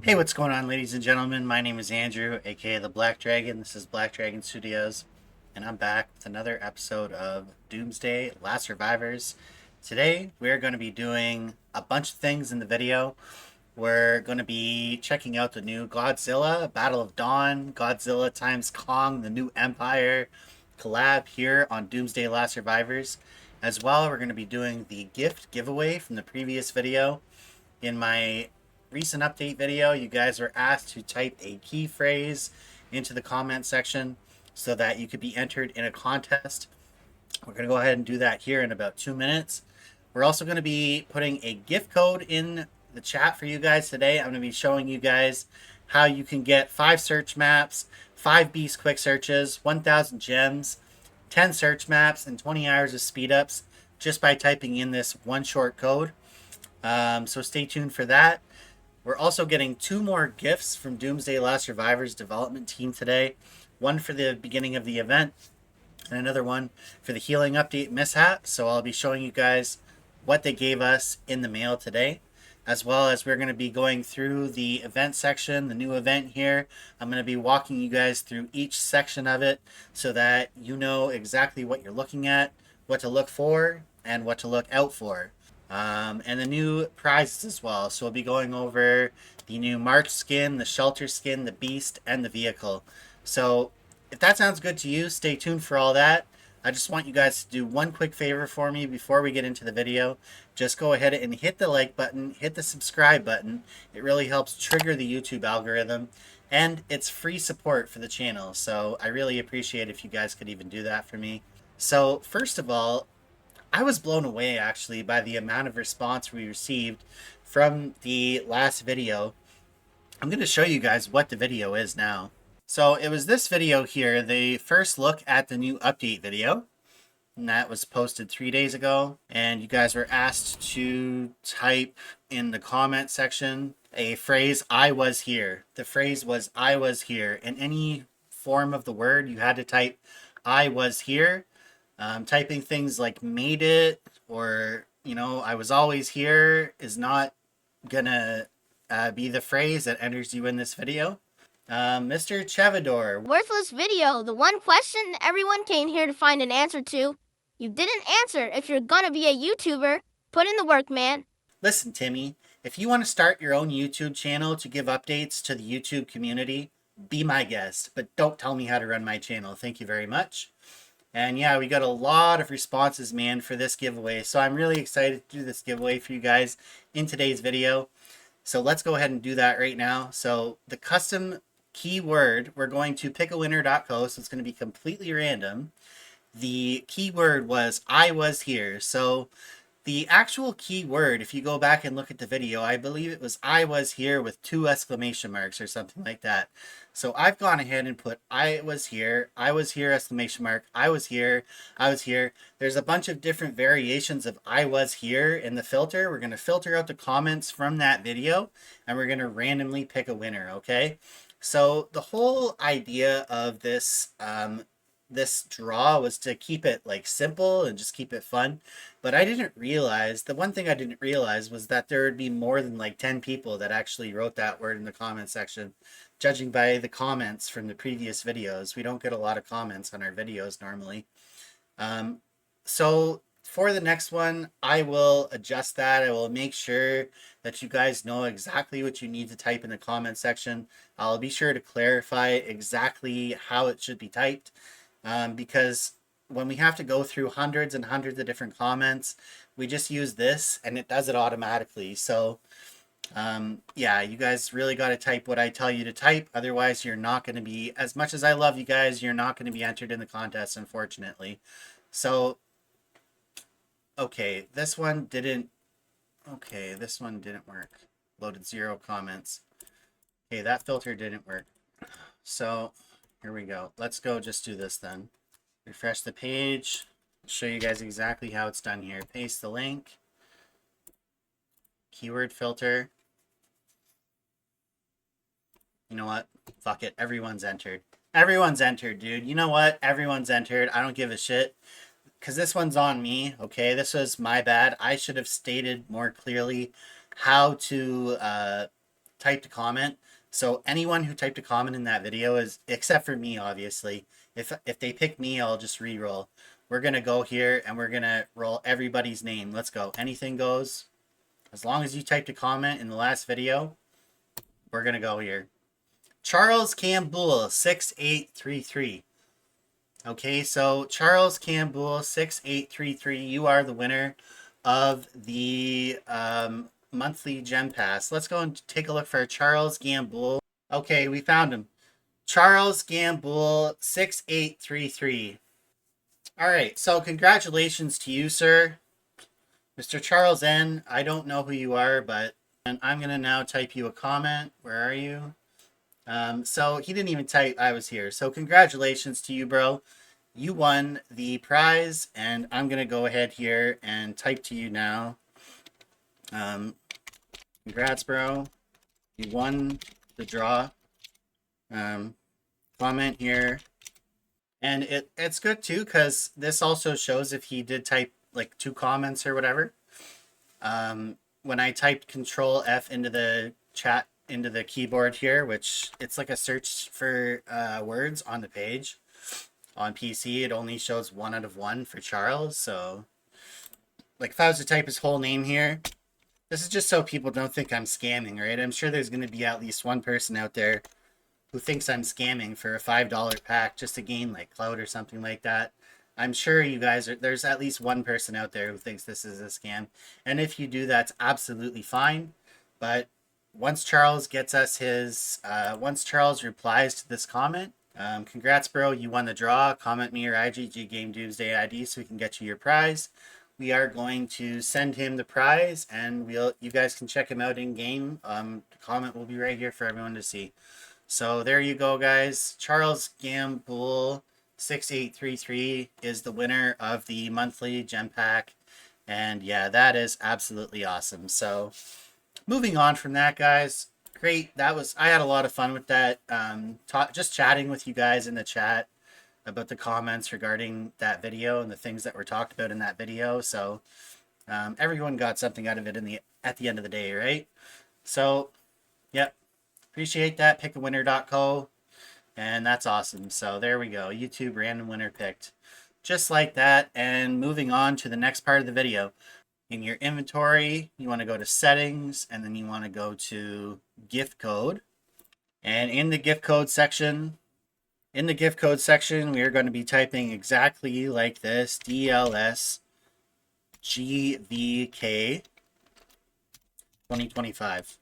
Hey, what's going on, ladies and gentlemen? My name is Andrew, aka the Black Dragon. This is Black Dragon Studios, and I'm back with another episode of Doomsday Last Survivors. Today, we're going to be doing a bunch of things in the video. We're going to be checking out the new Godzilla, Battle of Dawn, Godzilla times Kong, the new Empire collab here on Doomsday Last Survivors. As well, we're going to be doing the gift giveaway from the previous video. In my recent update video, you guys were asked to type a key phrase into the comment section so that you could be entered in a contest. We're going to go ahead and do that here in about 2 minutes. We're also going to be putting a gift code in the chat for you guys today. I'm going to be showing you guys how you can get 5 search maps, 5 beast quick searches, 1,000 gems, 10 search maps, and 20 hours of speed ups just by typing in this one short code. So stay tuned for that. We're also getting 2 more gifts from Doomsday Last Survivors development team today. One for the beginning of the event and another one for the healing update mishap. So I'll be showing you guys what they gave us in the mail today, as well as we're going to be going through the event section, the new event here. I'm going to be walking you guys through each section of it so that you know exactly what you're looking at, what to look for, and what to look out for. And the new prizes as well. So we'll be going over the new March skin, the shelter skin, the beast, and the vehicle. So if that sounds good to you, stay tuned for all that. I just want you guys to do one quick favor for me before we get into the video. Just go ahead and hit the like button, hit the subscribe button. It really helps trigger the YouTube algorithm, and it's free support for the channel. So I really appreciate if you guys could even do that for me. So first of all, I was blown away actually by the amount of response we received from the last video. I'm going to show you guys what the video is now. So it was this video here, the first look at the new update video. And that was posted 3 days ago. And you guys were asked to type in the comment section a phrase, I was here. The phrase was, I was here. In any form of the word, you had to type, I was here. Typing things like made it or, I was always here is not gonna be the phrase that enters you in this video. Mr. Chevador. Worthless video, the one question everyone came here to find an answer to. You didn't answer. If you're gonna be a YouTuber, put in the work, man. Listen, Timmy, if you want to start your own YouTube channel to give updates to the YouTube community, be my guest, but don't tell me how to run my channel. Thank you very much. And yeah, we got a lot of responses, man, for this giveaway. So I'm really excited to do this giveaway for you guys in today's video. So let's go ahead and do that right now. So the custom keyword, we're going to pickawinner.co, so it's going to be completely random. The keyword was I was here. So the actual keyword, if you go back and look at the video, I believe it was I was here with 2 exclamation marks or something like that. So I've gone ahead and put I was here, exclamation mark, I was here, I was here. There's a bunch of different variations of I was here in the filter. We're going to filter out the comments from that video and we're going to randomly pick a winner, okay? So the whole idea of this this draw was to keep it like simple and just keep it fun. But I didn't realize, the one thing I didn't realize was that there would be more than like 10 people that actually wrote that word in the comment section. Judging by the comments from the previous videos, we don't get a lot of comments on our videos normally. So for the next one, I will adjust that. I will make sure that you guys know exactly what you need to type in the comment section. I'll be sure to clarify exactly how it should be typed. Because when we have to go through hundreds and hundreds of different comments, we just use this and it does it automatically. So yeah, you guys really got to type what I tell you to type. Otherwise, you're not going to be, as much as I love you guys, you're not going to be entered in the contest, unfortunately. So, okay, this one didn't work. Loaded 0 comments. Okay, that filter didn't work. So here we go. Let's go just do this then. Refresh the page. Show you guys exactly how it's done here. Paste the link. Keyword filter. You know what? Fuck it. Everyone's entered. Everyone's entered, dude. You know what? Everyone's entered. I don't give a shit. Because this one's on me, okay? This was my bad. I should have stated more clearly how to typed a comment. So anyone who typed a comment in that video is, except for me, obviously. If they pick me, I'll just re-roll. We're gonna go here and we're gonna roll everybody's name. Let's go. Anything goes. As long as you typed a comment in the last video, we're gonna go here. Charles Campbell 6833. Okay, so Charles Campbell 6833, you are the winner of the monthly gem pass. Let's go and take a look for Charles Gamble. Okay, we found him. Charles Gamble 6833. All right, so congratulations to you, sir. Mr. Charles N. I don't know who you are, but and I'm going to now type you a comment. Where are you? So he didn't even type I was here. So congratulations to you, bro. You won the prize, and I'm going to go ahead here and type to you now. Congrats, bro. You won the draw. Comment here. And it's good, too, because this also shows if he did type, like, 2 comments or whatever. When I typed Control F into the chat, into the keyboard here, which it's like a search for words on the page. On PC, it only shows 1 out of 1 for Charles. So, like, if I was to type his whole name here, this is just so people don't think I'm scamming, right? I'm sure there's going to be at least one person out there who thinks I'm scamming for a $5 pack just to gain, like, clout or something like that. I'm sure you guys are, there's at least one person out there who thinks this is a scam. And if you do, that's absolutely fine. But once Charles gets us his, once Charles replies to this comment, congrats, bro, you won the draw. Comment me your IGG Game Doomsday ID so we can get you your prize. We are going to send him the prize, and you guys can check him out in game. The comment will be right here for everyone to see. So there you go, guys. Charles Gamble 6833 is the winner of the monthly gem pack, and yeah, that is absolutely awesome. So moving on from that, guys, great. I had a lot of fun with that. Just chatting with you guys in the chat about the comments regarding that video and the things that were talked about in that video. So everyone got something out of it at the end of the day, right? So yep, appreciate that. Pickawinner.co. And that's awesome. So there we go. YouTube random winner picked. Just like that. And moving on to the next part of the video. In your inventory, you want to go to settings, and then you want to go to gift code. And in the gift code section, we are going to be typing exactly like this, DLS GVK 2025.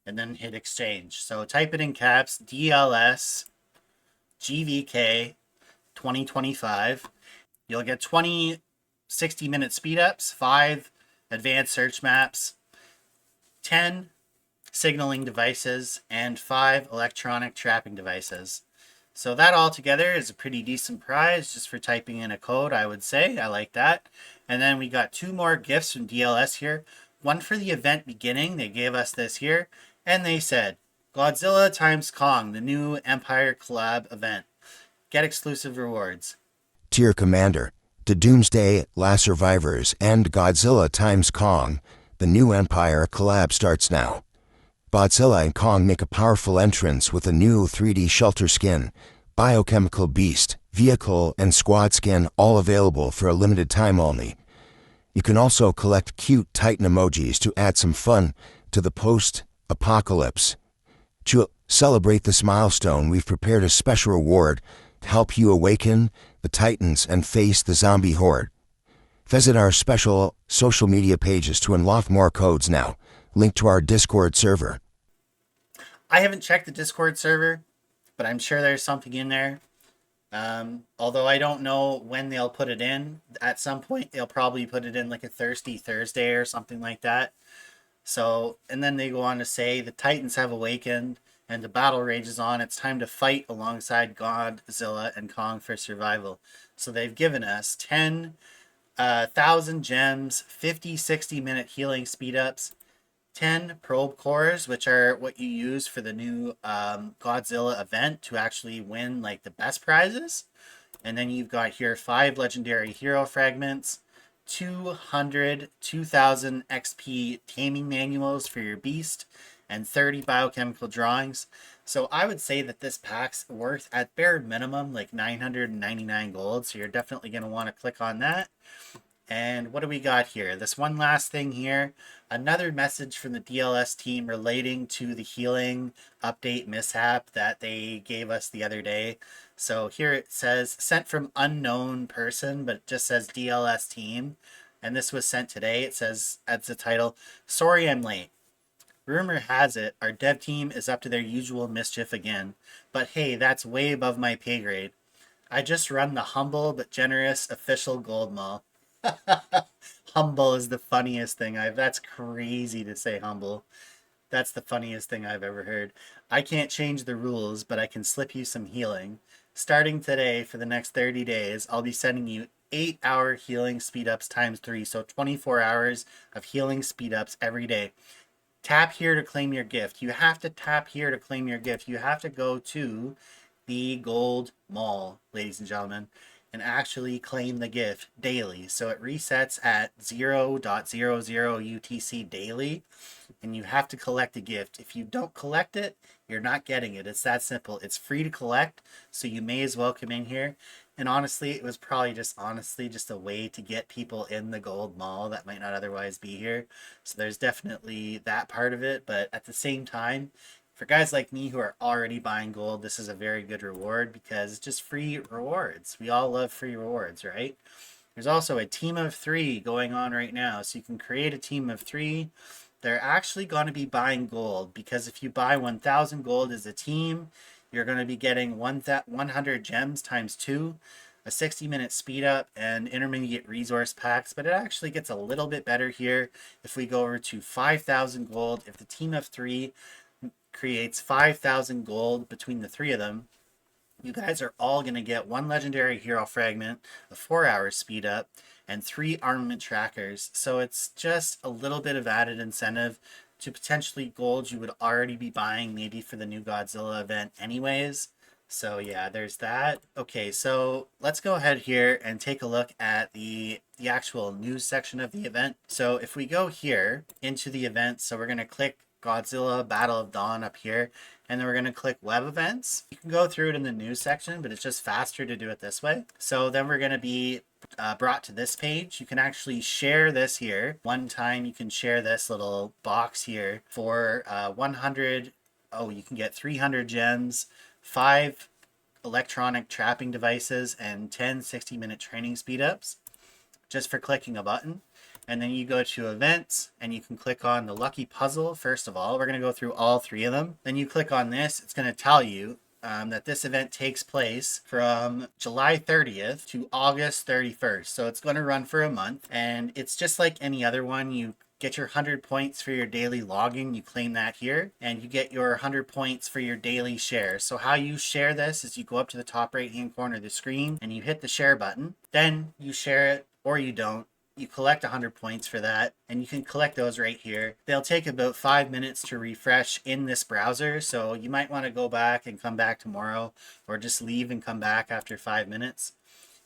And then hit exchange. So type it in caps, DLS GVK 2025. You'll get 20 60-minute speed ups, 5 advanced search maps, 10 signaling devices, and 5 electronic trapping devices. So that all together is a pretty decent prize just for typing in a code, I would say. I like that. And then we got 2 more gifts from DLS here. One for the event beginning. They gave us this here. And they said, Godzilla times Kong, the new Empire collab event. Get exclusive rewards. Tier Commander, to Doomsday Last Survivors and Godzilla times Kong, the new Empire collab starts now. Godzilla and Kong make a powerful entrance with a new 3D shelter skin, biochemical beast, vehicle, and squad skin, all available for a limited time only. You can also collect cute Titan emojis to add some fun to the post-apocalypse. To celebrate this milestone, we've prepared a special reward to help you awaken the Titans and face the zombie horde. Visit our special social media pages to unlock more codes now. Link to our Discord server. I haven't checked the Discord server, but I'm sure there's something in there. Although I don't know when they'll put it in. At some point, they'll probably put it in like a Thirsty Thursday or something like that. So, and then they go on to say, the Titans have awakened and the battle rages on. It's time to fight alongside Godzilla and Kong for survival. So they've given us 10,000 gems, 50 60-minute healing speed ups, 10 probe cores, which are what you use for the new Godzilla event to actually win like the best prizes. And then you've got here 5 legendary hero fragments, 2,000 XP taming manuals for your beast, and 30 biochemical drawings. So I would say that this pack's worth at bare minimum like 999 gold. So you're definitely going to want to click on that. And what do we got here? This one last thing here. Another message from the DLS team relating to the healing update mishap that they gave us the other day. So here it says, sent from unknown person, but it just says DLS team. And this was sent today. It says, as the title, sorry I'm late. Rumor has it our dev team is up to their usual mischief again. But hey, that's way above my pay grade. I just run the humble but generous official gold mall. Humble is the funniest thing that's crazy to say humble. That's the funniest thing I've ever heard. I can't change the rules, but I can slip you some healing. Starting today for the next 30 days, I'll be sending you 8-hour healing speed ups times 3, so 24 hours of healing speed ups every day. Tap here to claim your gift. You have to tap here to claim your gift. You have to go to the gold mall, ladies and gentlemen, and actually claim the gift daily. So it resets at 0.00 UTC daily, and you have to collect a gift. If you don't collect it, you're not getting it. It's that simple. It's free to collect, so you may as well come in here. And honestly, it was probably just a way to get people in the gold mall that might not otherwise be here. So there's definitely that part of it, but at the same time, for guys like me who are already buying gold, this is a very good reward because it's just free rewards. We all love free rewards, right? There's also a team of 3 going on right now. So you can create a team of 3. They're actually going to be buying gold because if you buy 1,000 gold as a team, you're going to be getting 100 gems times 2, a 60-minute speed up, and intermediate resource packs. But it actually gets a little bit better here if we go over to 5,000 gold. If the team of 3 creates 5,000 gold between the 3 of them, you guys are all going to get 1 legendary hero fragment, a 4-hour speed up, and 3 armament trackers. So it's just a little bit of added incentive to potentially gold you would already be buying maybe for the new Godzilla event anyways. So yeah, there's that. Okay, so let's go ahead here and take a look at the actual news section of the event. So if we go here into the event, so we're going to click Godzilla Battle of Dawn up here, and then we're going to click web events. You can go through it in the news section, but it's just faster to do it this way. So then we're going to be brought to this page. You can actually share this here. One time you can share this little box here for 100. Oh, you can get 300 gems, 5 electronic trapping devices, and 10 60-minute training speed ups just for clicking a button. And then you go to events and you can click on the lucky puzzle. First of all, we're going to go through all 3 of them. Then you click on this. It's going to tell you that this event takes place from July 30th to August 31st. So it's going to run for a month, and it's just like any other one. You get your 100 points for your daily logging. You claim that here, and you get your 100 points for your daily share. So how you share this is you go up to the top right hand corner of the screen and you hit the share button. Then you share it or you don't. You collect 100 points for that, and you can collect those right here. They'll take about 5 minutes to refresh in this browser, so you might want to go back and come back tomorrow, or just leave and come back after 5 minutes.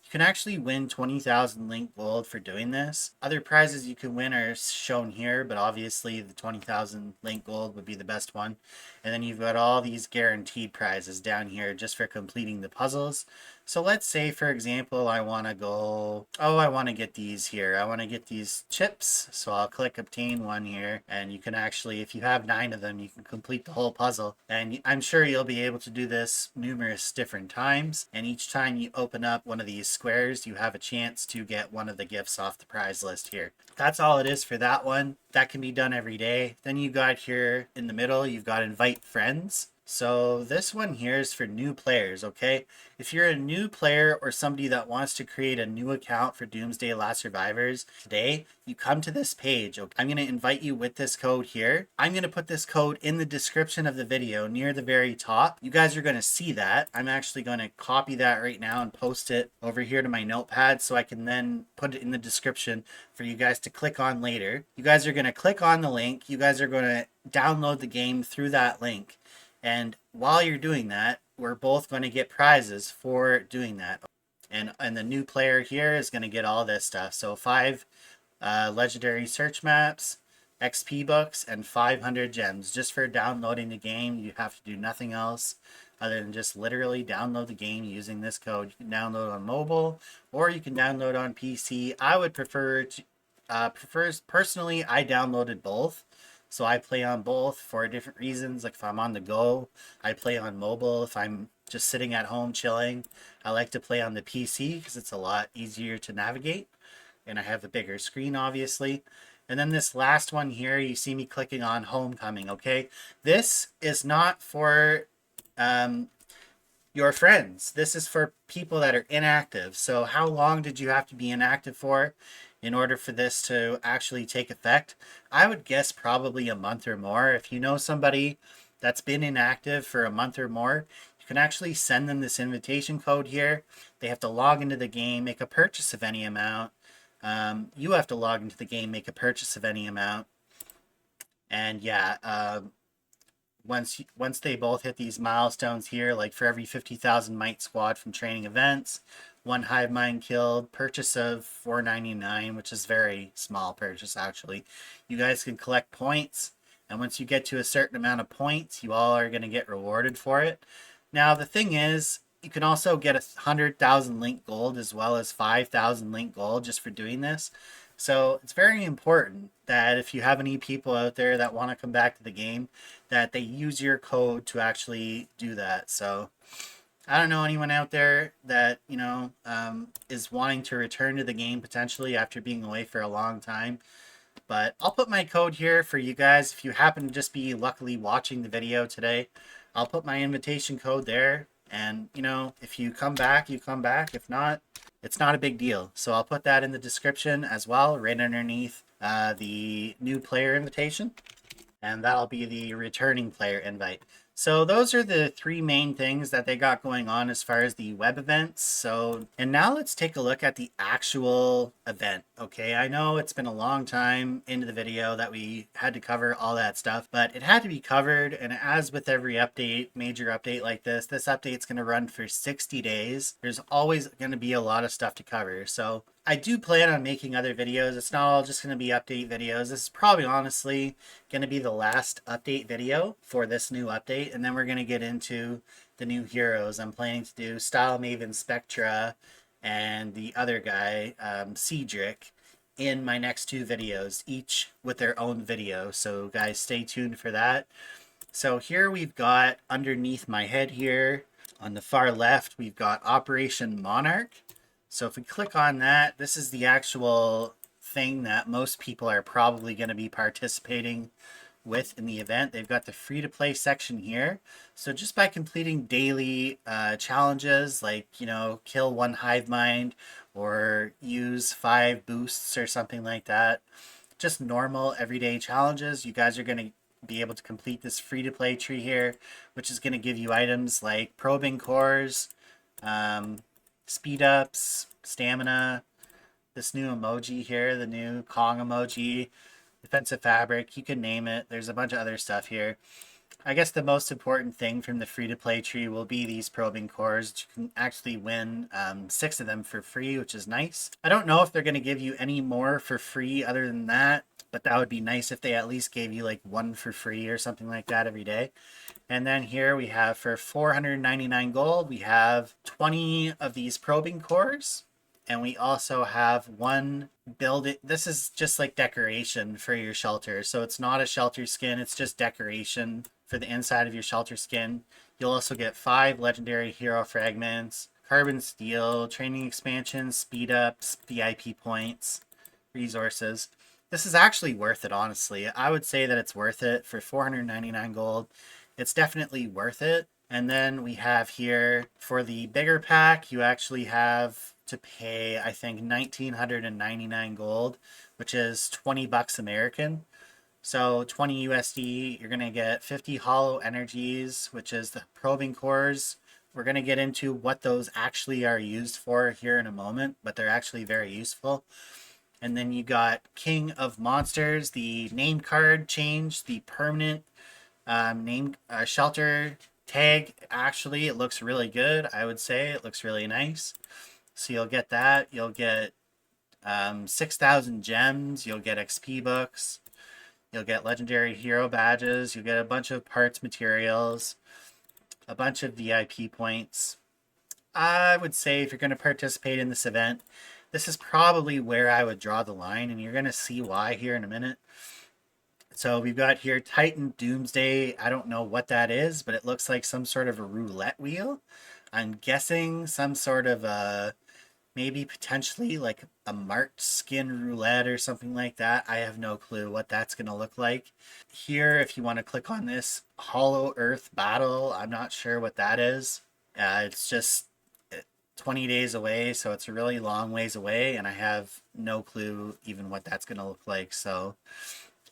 You can actually win 20,000 link gold for doing this. Other prizes you can win are shown here, but obviously the 20,000 link gold would be the best one. And then you've got all these guaranteed prizes down here just for completing the puzzles. So let's say, for example, I want to get these here. I want to get these chips. So I'll click obtain one here, and you can actually, if you have 9 of them, you can complete the whole puzzle. And I'm sure you'll be able to do this numerous different times. And each time you open up one of these squares, you have a chance to get one of the gifts off the prize list here. That's all it is for that one. That can be done every day. Then you got here in the middle, you've got invite friends. So this one here is for new players, okay? If you're a new player or somebody that wants to create a new account for Doomsday Last Survivors today, you come to this page. Okay? I'm going to invite you with this code here. I'm going to put this code in the description of the video near the very top. You guys are going to see that. I'm actually going to copy that right now and post it over here to my notepad so I can then put it in the description for you guys to click on later. You guys are going to click on the link. You guys are going to download the game through that link. And while you're doing that, we're both going to get prizes for doing that. And the new player here is going to get all this stuff. So 5 legendary search maps, XP books, and 500 gems. Just for downloading the game, you have to do nothing else other than just literally download the game using this code. You can download on mobile or you can download on PC. I would prefer to, personally, I downloaded both. So I play on both for different reasons. Like if I'm on the go, I play on mobile. If I'm just sitting at home chilling, I like to play on the PC because it's a lot easier to navigate. And I have a bigger screen, obviously. And then this last one here, you see me clicking on Homecoming, okay? This is not for your friends. This is for people that are inactive. So how long did you have to be inactive for in order for this to actually take effect? I would guess probably a month or more. If you know somebody that's been inactive for a month or more, you can actually send them this invitation code here. They have to log into the game, make a purchase of any amount. You have to log into the game, make a purchase of any amount. And yeah, once they both hit these milestones here, like for every 50,000 mite squad from training events, one hive mind killed, purchase of $4.99, which is very small purchase actually. You guys can collect points, and once you get to a certain amount of points, you all are going to get rewarded for it. Now the thing is, you can also get 100,000 link gold as well as 5,000 link gold just for doing this. So it's very important that if you have any people out there that want to come back to the game, that they use your code to actually do that. So I don't know anyone out there that, is wanting to return to the game potentially after being away for a long time. But I'll put my code here for you guys. If you happen to just be luckily watching the video today, I'll put my invitation code there. And, if you come back, you come back. If not, it's not a big deal. So I'll put that in the description as well, right underneath the new player invitation. And that'll be the returning player invite. So those are the three main things that they got going on as far as the web events. So, and now let's take a look at the actual event. Okay, I know it's been a long time into the video that we had to cover all that stuff, but it had to be covered. And as with every update, major update like this update's going to run for 60 days. There's always going to be a lot of stuff to cover. So I do plan on making other videos. It's not all just going to be update videos. This is probably honestly going to be the last update video for this new update. And then we're going to get into the new heroes. I'm planning to do Style Maven Spectra and the other guy, Cedric, in my next two videos, each with their own video. So guys, stay tuned for that. So here we've got underneath my head here, on the far left, we've got Operation Monarch. So if we click on that, this is the actual thing that most people are probably going to be participating with in the event. They've got the free-to-play section here. So just by completing daily challenges like, kill one hive mind or use 5 boosts or something like that, just normal everyday challenges, you guys are going to be able to complete this free-to-play tree here, which is going to give you items like probing cores, speed ups, stamina, this new emoji here, the new Kong emoji, defensive fabric, you can name it. There's a bunch of other stuff here. I guess the most important thing from the free-to-play tree will be these probing cores. You can actually win 6 of them for free, which is nice. I don't know if they're going to give you any more for free other than that, but that would be nice if they at least gave you like 1 for free or something like that every day. And then here we have for 499 gold, we have 20 of these probing cores. And we also have 1 build it. This is just like decoration for your shelter. So it's not a shelter skin. It's just decoration for the inside of your shelter skin. You'll also get 5 legendary hero fragments, carbon steel, training expansions, speed ups, VIP points, resources. This is actually worth it, honestly. I would say that it's worth it for 499 gold. It's definitely worth it. And then we have here for the bigger pack, you actually have to pay, I think, 1,999 gold, which is 20 bucks American. So 20 USD, you're going to get 50 hollow energies, which is the probing cores. We're going to get into what those actually are used for here in a moment, but they're actually very useful. And then you got King of Monsters, the name card change, the permanent name shelter tag. Actually, it looks really good. I would say it looks really nice. So you'll get that. You'll get 6,000 gems. You'll get XP books. You'll get legendary hero badges. You'll get a bunch of parts materials, a bunch of VIP points. I would say if you're going to participate in this event, this is probably where I would draw the line, and you're going to see why here in a minute. So we've got here Titan Doomsday. I don't know what that is, but it looks like some sort of a roulette wheel. I'm guessing some sort of a, maybe potentially like a marked skin roulette or something like that. I have no clue what that's going to look like. Here, if you want to click on this Hollow Earth Battle, I'm not sure what that is. It's just 20 days away, so it's a really long ways away, and I have no clue even what that's going to look like. So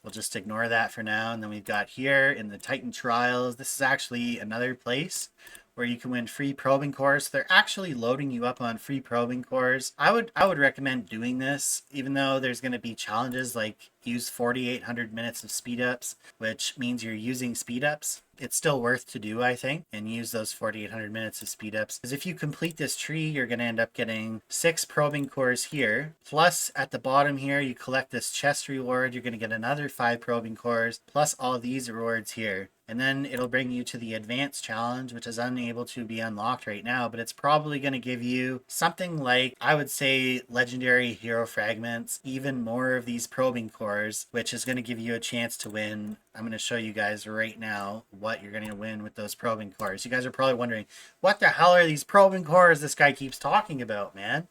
we'll just ignore that for now. And then we've got here in the Titan Trials, this is actually another place where you can win free probing cores. They're actually loading you up on free probing cores. I would recommend doing this, even though there's going to be challenges like use 4,800 minutes of speed ups, which means you're using speed ups. It's still worth to do, I think, and use those 4,800 minutes of speed ups. Because if you complete this tree, you're going to end up getting 6 probing cores here. Plus, at the bottom here, you collect this chest reward. You're going to get another 5 probing cores, plus all these rewards here. And then it'll bring you to the advanced challenge, which is unable to be unlocked right now, but it's probably going to give you something like, I would say, legendary hero fragments, even more of these probing cores, which is going to give you a chance to win. I'm going to show you guys right now what you're going to win with those probing cores. You guys are probably wondering, what the hell are these probing cores this guy keeps talking about, man?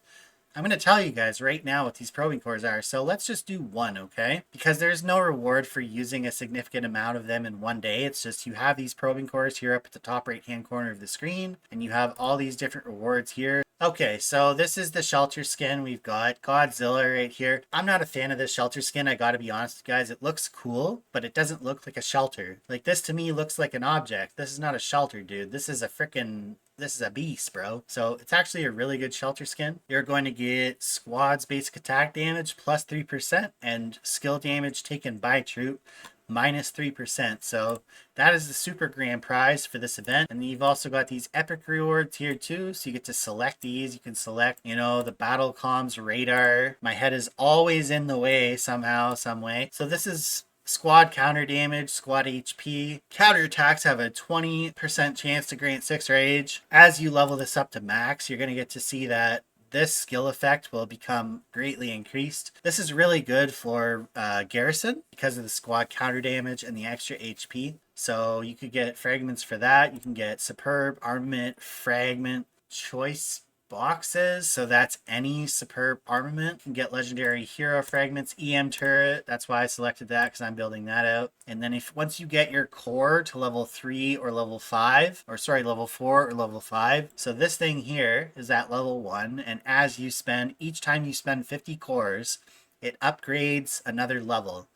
I'm going to tell you guys right now what these probing cores are. So let's just do one, okay? Because there's no reward for using a significant amount of them in one day. It's just you have these probing cores here up at the top right-hand corner of the screen, and you have all these different rewards here. Okay, so this is the shelter skin. We've got Godzilla right here. I'm not a fan of this shelter skin. I gotta be honest, guys. It looks cool, but it doesn't look like a shelter. Like, this to me looks like an object. This is not a shelter, dude. This is a freaking... This is a beast, bro. So it's actually a really good shelter skin. You're going to get squad's basic attack damage plus 3% and skill damage taken by troop minus 3%. So that is the super grand prize for this event. And you've also got these epic rewards here too. So you get to select these. You can select, you know, the battle comms radar. My head is always in the way somehow, some way. So this is squad counter damage, squad HP. Counter attacks have a 20% chance to grant 6 rage. As you level this up to max, you're going to get to see that this skill effect will become greatly increased. This is really good for Garrison because of the squad counter damage and the extra HP. So you could get fragments for that. You can get superb armament fragment choice boxes, so that's any superb armament. You can get legendary hero fragments, EM turret. That's why I selected that, because I'm building that out. And then if once you get your core to level 3 or level 5, or sorry, level 4 or level 5, so this thing here is at level 1, and as you spend, each time you spend 50 cores, it upgrades another level.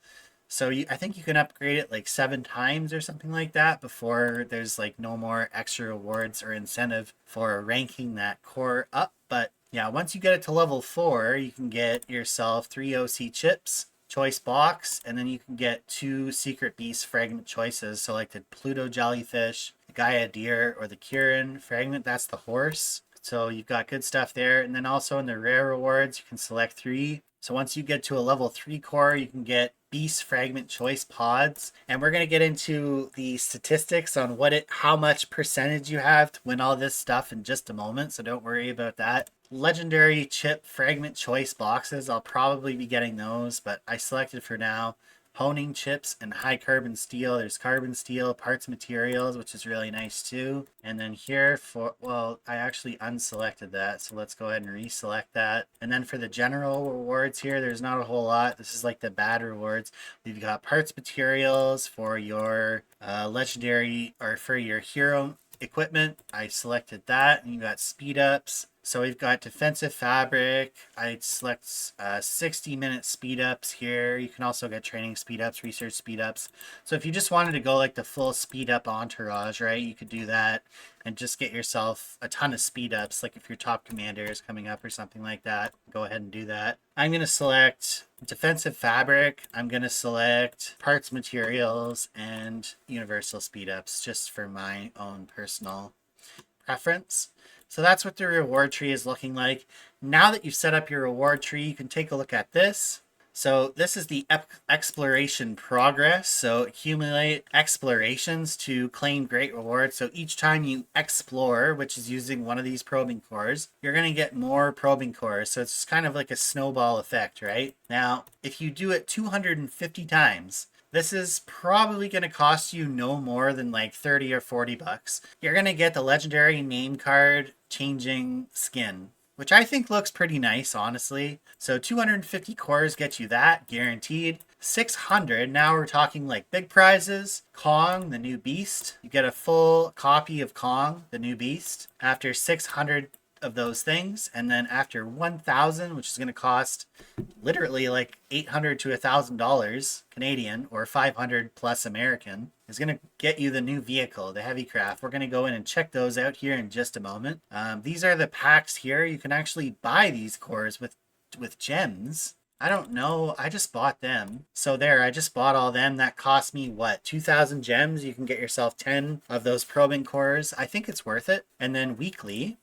So I think you can upgrade it like 7 times or something like that before there's like no more extra rewards or incentive for ranking that core up. But yeah, once you get it to level 4, you can get yourself 3 OC chips, choice box, and then you can get 2 secret beast fragment choices. So like the Pluto jellyfish, the Gaia deer, or the Kirin fragment. That's the horse. So you've got good stuff there. And then also in the rare rewards, you can select 3. So once you get to a level 3 core, you can get beast fragment choice pods, and we're going to get into the statistics on how much percentage you have to win all this stuff in just a moment, so don't worry about that. Legendary chip fragment choice boxes, I'll probably be getting those, but I selected for now honing chips and high carbon steel. There's carbon steel parts materials, which is really nice too. And then here for, well, I actually unselected that, so let's go ahead and reselect that. And then for the general rewards here, there's not a whole lot. This is like the bad rewards. We've got parts materials for your legendary, or for your hero equipment. I selected that, and you got speed ups. So we've got defensive fabric. I select 60-minute speed ups here. You can also get training speed ups, research speed ups. So if you just wanted to go like the full speed up entourage, right, you could do that and just get yourself a ton of speed ups. Like if your top commander is coming up or something like that, go ahead and do that. I'm going to select defensive fabric. I'm going to select parts materials and universal speed ups just for my own personal preference. So that's what the reward tree is looking like. Now that you've set up your reward tree, you can take a look at this. So this is the exploration progress. So accumulate explorations to claim great rewards. So each time you explore, which is using one of these probing cores, you're going to get more probing cores. So it's kind of like a snowball effect, right? Now, if you do it 250 times, this is probably going to cost you no more than like 30 or 40 bucks. You're going to get the legendary name card changing skin, which I think looks pretty nice, honestly. So 250 cores get you that, guaranteed. 600, now we're talking like big prizes. Kong, the new beast. You get a full copy of Kong, the new beast, after 600 of those things. And then after 1,000, which is going to cost literally like $800 to $1,000 Canadian or 500 plus American, is going to get you the new vehicle, the heavy craft. We're going to go in and check those out here in just a moment. These are the packs here. You can actually buy these cores with gems. I don't know. I just bought them. So there, I just bought all them. That cost me, what, 2,000 gems? You can get yourself 10 of those probing cores. I think it's worth it. And then weekly,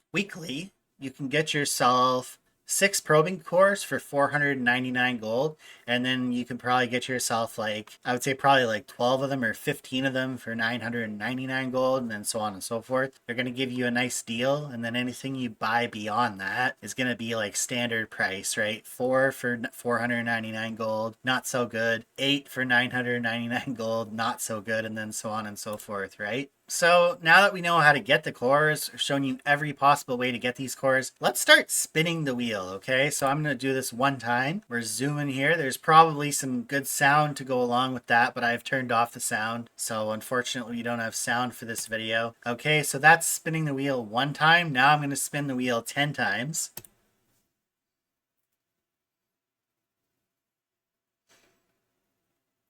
you can get yourself 6 probing cores for 499 gold, and then you can probably get yourself like, I would say probably like 12 of them or 15 of them for 999 gold, and then so on and so forth. They're going to give you a nice deal, and then anything you buy beyond that is going to be like standard price, right? 4 for 499 gold, not so good. 8 for 999 gold, not so good, and then so on and so forth, right? So now that we know how to get the cores, showing you every possible way to get these cores, let's start spinning the wheel, okay? So I'm going to do this one time. We're zooming here. There's probably some good sound to go along with that, but I've turned off the sound. So unfortunately, we don't have sound for this video. Okay, so that's spinning the wheel one time. Now I'm going to spin the wheel 10 times.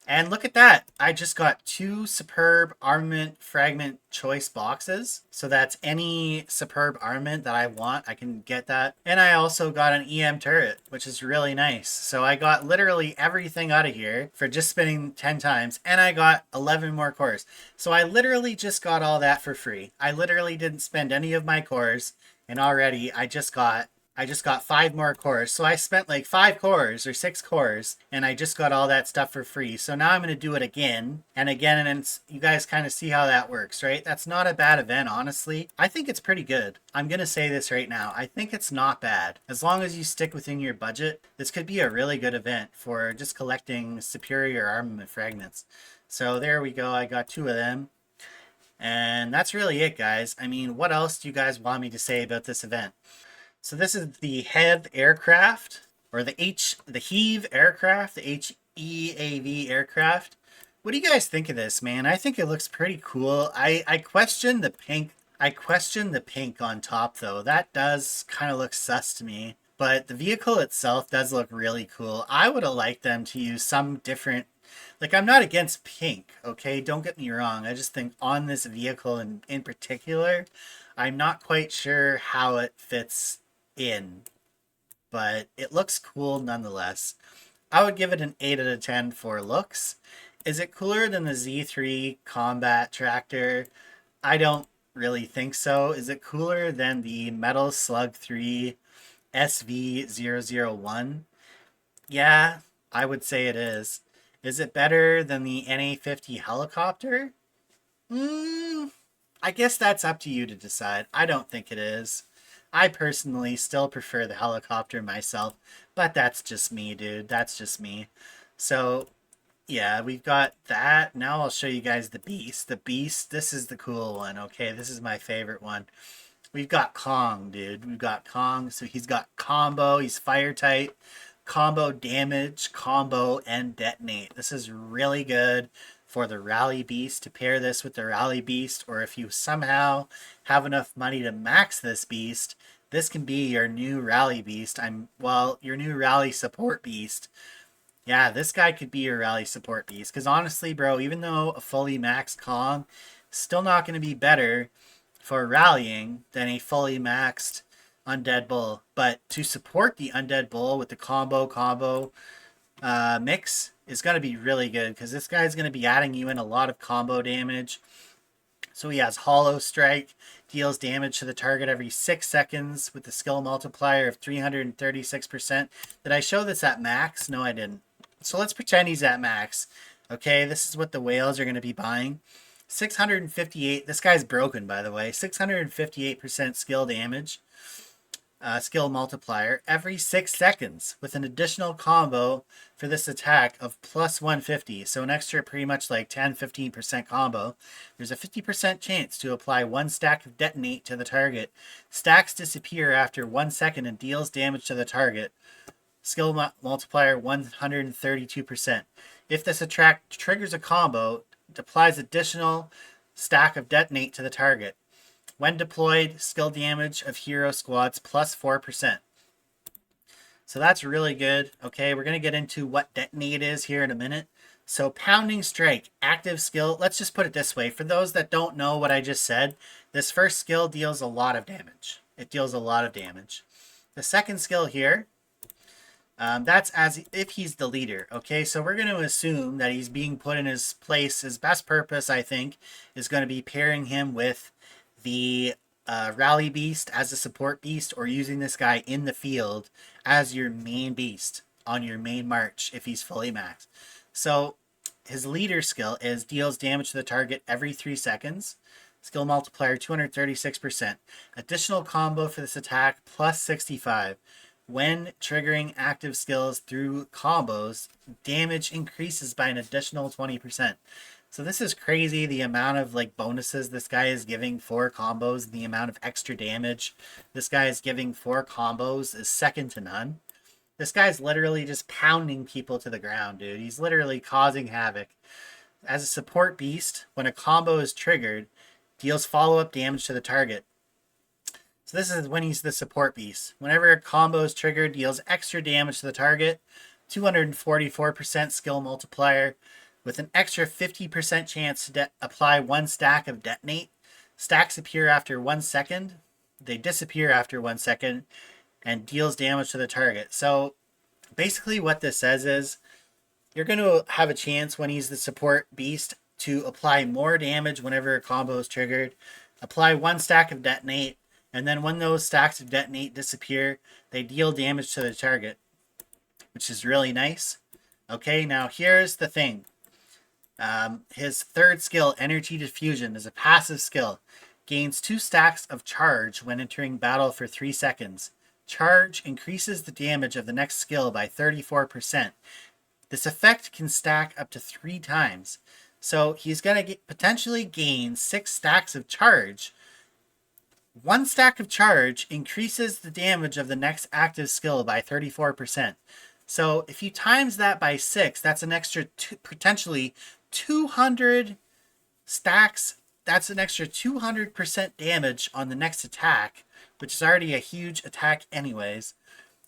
And look at that. I just got 2 superb armament fragment choice boxes. So that's any superb armament that I want. I can get that. And I also got an EM turret, which is really nice. So I got literally everything out of here for just spinning 10 times. And I got 11 more cores. So I literally just got all that for free. I literally didn't spend any of my cores. And already I just got 5 more cores. So I spent like 5 cores or 6 cores, and I just got all that stuff for free. So now I'm going to do it again and again, and you guys kind of see how that works, right? That's not a bad event, honestly. I think it's pretty good. I'm going to say this right now. I think it's not bad. As long as you stick within your budget, this could be a really good event for just collecting superior armament fragments. So there we go. I got 2 of them. And that's really it, guys. I mean, what else do you guys want me to say about this event? So this is the HEV aircraft, or the HEV aircraft, the HEAV aircraft. What do you guys think of this, man? I think it looks pretty cool. I question the pink. I question the pink on top, though. That does kind of look sus to me. But the vehicle itself does look really cool. I would have liked them to use some different... Like, I'm not against pink, okay? Don't get me wrong. I just think on this vehicle in particular, I'm not quite sure how it fits in, but it looks cool nonetheless. I would give it an 8 out of 10 for looks. Is it cooler than the Z3 combat tractor? I don't really think so. Is it cooler than the Metal Slug 3 SV001? Yeah, I would say it is. Is it better than the NA50 helicopter? I guess that's up to you to decide. I don't think it is. I personally still prefer the helicopter myself, but that's just me, dude. That's just me. So, yeah, we've got that. Now I'll show you guys the Beast. The Beast, this is the cool one, okay? This is my favorite one. We've got Kong, dude. We've got Kong. So he's got combo. He's fire type. Combo damage, combo, and detonate. This is really good for the Rally Beast. To pair this with the Rally Beast, or if you somehow have enough money to max this beast, this can be your new Rally Beast. Your new Rally Support Beast. Yeah, this guy could be your Rally Support Beast. Because honestly, bro, even though a fully maxed Kong, still not going to be better for rallying than a fully maxed Undead Bull. But to support the Undead Bull with the combo mix is going to be really good, because this guy's going to be adding you in a lot of combo damage. So he has Hollow Strike, deals damage to the target every 6 seconds with the skill multiplier of 336%. Did I show this at max? No, I didn't. So let's pretend he's at max. Okay, this is what the whales are going to be buying. 658. This guy's broken, by the way. 658% skill damage. Skill multiplier every 6 seconds with an additional combo for this attack of plus 150. So an extra pretty much like 10-15% combo. There's a 50% chance to apply 1 stack of detonate to the target. Stacks disappear after 1 second and deals damage to the target. Skill multiplier 132%. If this attack triggers a combo, it applies additional stack of detonate to the target. When deployed, skill damage of hero squads plus 4%. So that's really good. Okay, we're going to get into what detonate is here in a minute. So pounding strike, active skill. Let's just put it this way. For those that don't know what I just said, this first skill deals a lot of damage. It deals a lot of damage. The second skill here, that's as if he's the leader. Okay, so we're going to assume that he's being put in his place. His best purpose, I think, is going to be pairing him with the rally beast as a support beast, or using this guy in the field as your main beast on your main march if he's fully maxed. So his leader skill is deals damage to the target every 3 seconds. Skill multiplier 236%. Additional combo for this attack plus 65. When triggering active skills through combos, damage increases by an additional 20%. So this is crazy, the amount of like bonuses this guy is giving for combos, the amount of extra damage this guy is giving for combos is second to none. This guy's literally just pounding people to the ground, dude. He's literally causing havoc. As a support beast, when a combo is triggered, deals follow-up damage to the target. So this is when he's the support beast. Whenever a combo is triggered, deals extra damage to the target, 244% skill multiplier, with an extra 50% chance to apply 1 stack of detonate. Stacks appear after 1 second. They disappear after 1 second and deals damage to the target. So basically what this says is you're going to have a chance when he's the support beast to apply more damage whenever a combo is triggered. Apply 1 stack of detonate, and then when those stacks of detonate disappear, they deal damage to the target, which is really nice. Okay, now here's the thing. His third skill, Energy Diffusion, is a passive skill. Gains 2 stacks of charge when entering battle for 3 seconds. Charge increases the damage of the next skill by 34%. This effect can stack up to 3 times. So he's going to potentially gain 6 stacks of charge. 1 stack of charge increases the damage of the next active skill by 34%. So if you times that by 6, that's an extra potentially 200 stacks. That's an extra 200% damage on the next attack, which is already a huge attack anyways.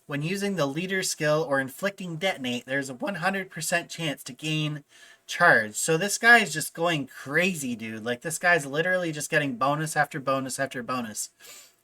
When using the leader skill or inflicting detonate, there's a 100% chance to gain charge. So this guy is just going crazy, dude. Like, this guy's literally just getting bonus after bonus after bonus.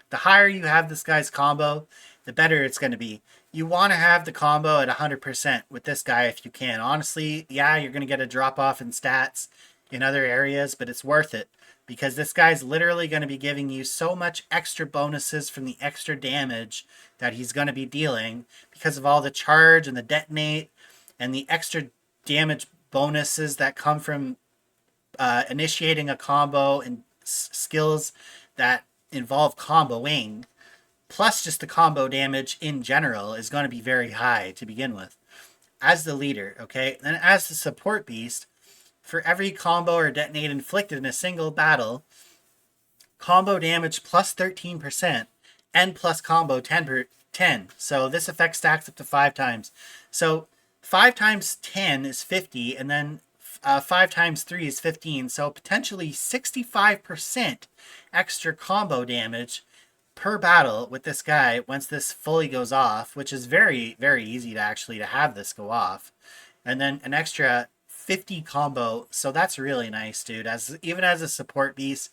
The higher you have this guy's combo, the better it's going to be. You want to have the combo at 100% with this guy if you can. Honestly, yeah, you're going to get a drop off in stats in other areas, but it's worth it because this guy's literally going to be giving you so much extra bonuses from the extra damage that he's going to be dealing because of all the charge and the detonate and the extra damage bonuses that come from initiating a combo and skills that involve comboing. Plus just the combo damage in general is going to be very high to begin with. As the leader, okay? And as the support beast, for every combo or detonate inflicted in a single battle, combo damage plus 13% and plus combo 10. So this effect stacks up to 5 times. So 5 times 10 is 50, and then 5 times 3 is 15. So potentially 65% extra combo damage per battle with this guy once this fully goes off, which is very, very easy to have this go off. And then an extra 50 combo. So that's really nice, dude. Even as a support beast,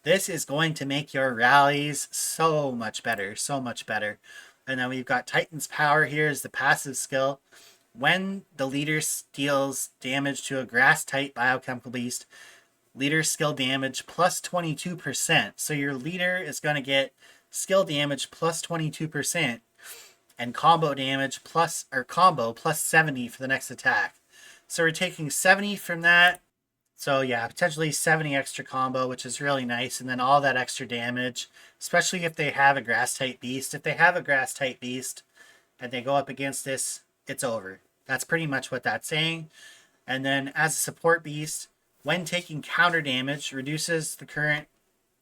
this is going to make your rallies so much better, so much better. And then we've got Titan's Power here is the passive skill. When the leader deals damage to a grass type biochemical beast, leader skill damage plus 22%. So your leader is going to get skill damage plus 22%. and combo damage plus, or combo plus 70 for the next attack. So we're taking 70 from that. So yeah, potentially 70 extra combo, which is really nice. And then all that extra damage, especially if they have a grass type beast. If they have a grass type beast and they go up against this, it's over. That's pretty much what that's saying. And then as a support beast, when taking counter damage, reduces the current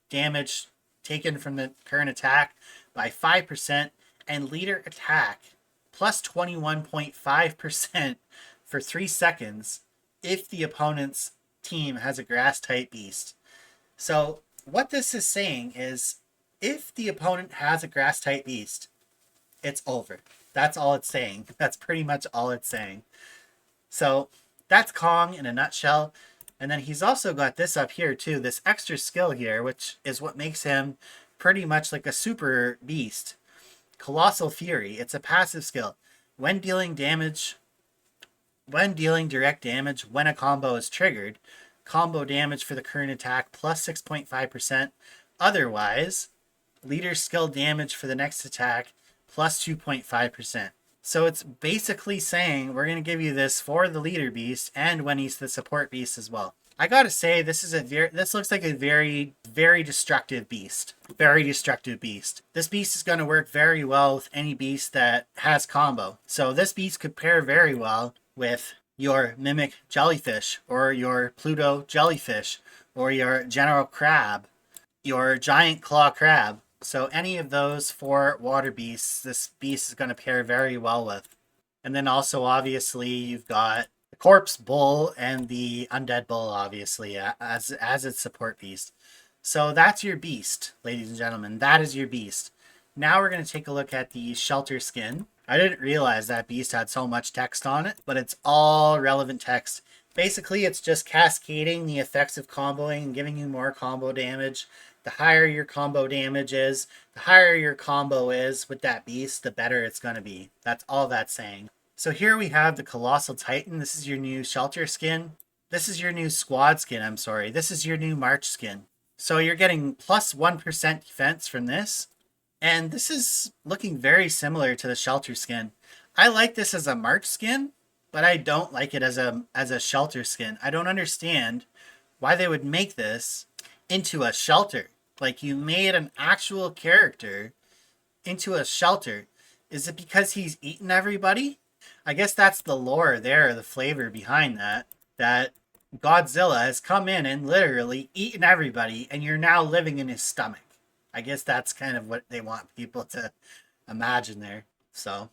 damage taken from the current attack by 5%, and leader attack plus 21.5% for 3 seconds if the opponent's team has a grass type beast. So what this is saying is if the opponent has a grass type beast, it's over. That's all it's saying. That's pretty much all it's saying. So that's Kong in a nutshell. And then he's also got this up here too, this extra skill here, which is what makes him pretty much like a super beast. Colossal Fury. It's a passive skill. When dealing direct damage when a combo is triggered, combo damage for the current attack plus 6.5%. Otherwise, leader skill damage for the next attack plus 2.5%. So it's basically saying we're going to give you this for the leader beast and when he's the support beast as well. I gotta say, this looks like a very, very destructive beast. Very destructive beast. This beast is going to work very well with any beast that has combo. So this beast could pair very well with your Mimic Jellyfish, or your Pluto Jellyfish, or your General Crab, your Giant Claw Crab. So any of those 4 water beasts, this beast is going to pair very well with. And then also, obviously, you've got the Corpse Bull and the Undead Bull, obviously, as its support beast. So that's your beast, ladies and gentlemen. That is your beast. Now we're going to take a look at the Shelter Skin. I didn't realize that beast had so much text on it, but it's all relevant text. Basically, it's just cascading the effects of comboing and giving you more combo damage. The higher your combo damage is, the higher your combo is with that beast, the better it's going to be. That's all that's saying. So here we have the Colossal Titan. This is your new Shelter Skin. This is your new Squad Skin, I'm sorry. This is your new March Skin. So you're getting plus 1% defense from this. And this is looking very similar to the Shelter Skin. I like this as a March Skin, but I don't like it as a Shelter Skin. I don't understand why they would make this into a shelter. Like, you made an actual character into a shelter. Is it because he's eaten everybody? I guess that's the lore there, the flavor behind that. That Godzilla has come in and literally eaten everybody, and you're now living in his stomach. I guess that's kind of what they want people to imagine there. So,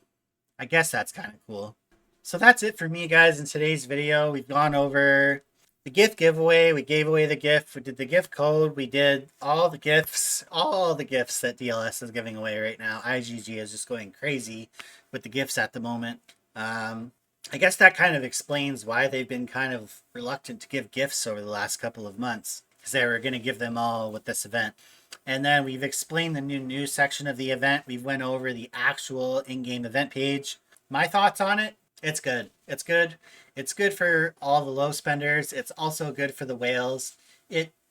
I guess that's kind of cool. So that's it for me, guys, in today's video. We've gone over the gift giveaway. We gave away the gift. We did the gift code. We did all the gifts that DLS is giving away right now. IGG is just going crazy with the gifts at the moment. I guess that kind of explains why they've been kind of reluctant to give gifts over the last couple of months, because they were going to give them all with this event. And then we've explained the new news section of the event. We've went over the actual in-game event page. My thoughts on it? It's good. It's good. It's good for all the low spenders. It's also good for the whales.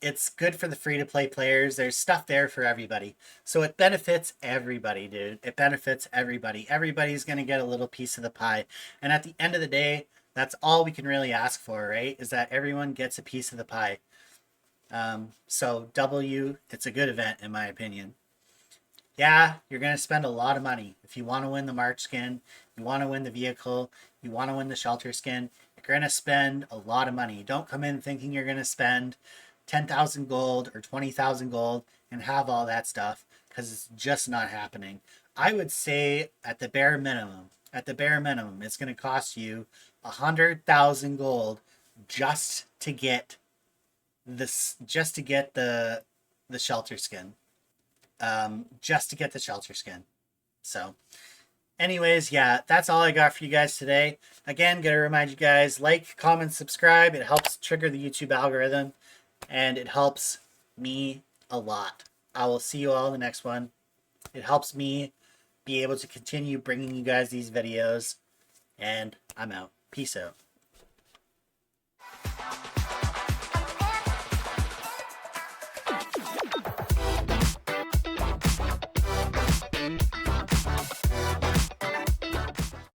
It's good for the free-to-play players. There's stuff there for everybody. So it benefits everybody, dude. It benefits everybody. Everybody's going to get a little piece of the pie. And at the end of the day, that's all we can really ask for, right? Is that everyone gets a piece of the pie. So it's a good event in my opinion. Yeah, you're going to spend a lot of money. If you want to win the March skin, you want to win the vehicle, you want to win the Shelter skin, you're going to spend a lot of money. Don't come in thinking you're going to spend 10,000 gold or 20,000 gold and have all that stuff, because it's just not happening. I would say at the bare minimum, it's going to cost you 100,000 gold just to get the Shelter skin. Just to get the Shelter skin. So anyways, yeah, that's all I got for you guys today. Again, gotta remind you guys, like, comment, subscribe. It helps trigger the YouTube algorithm, and it helps me a lot. I will see you all in the next one. It helps me be able to continue bringing you guys these videos, and I'm out. Peace out.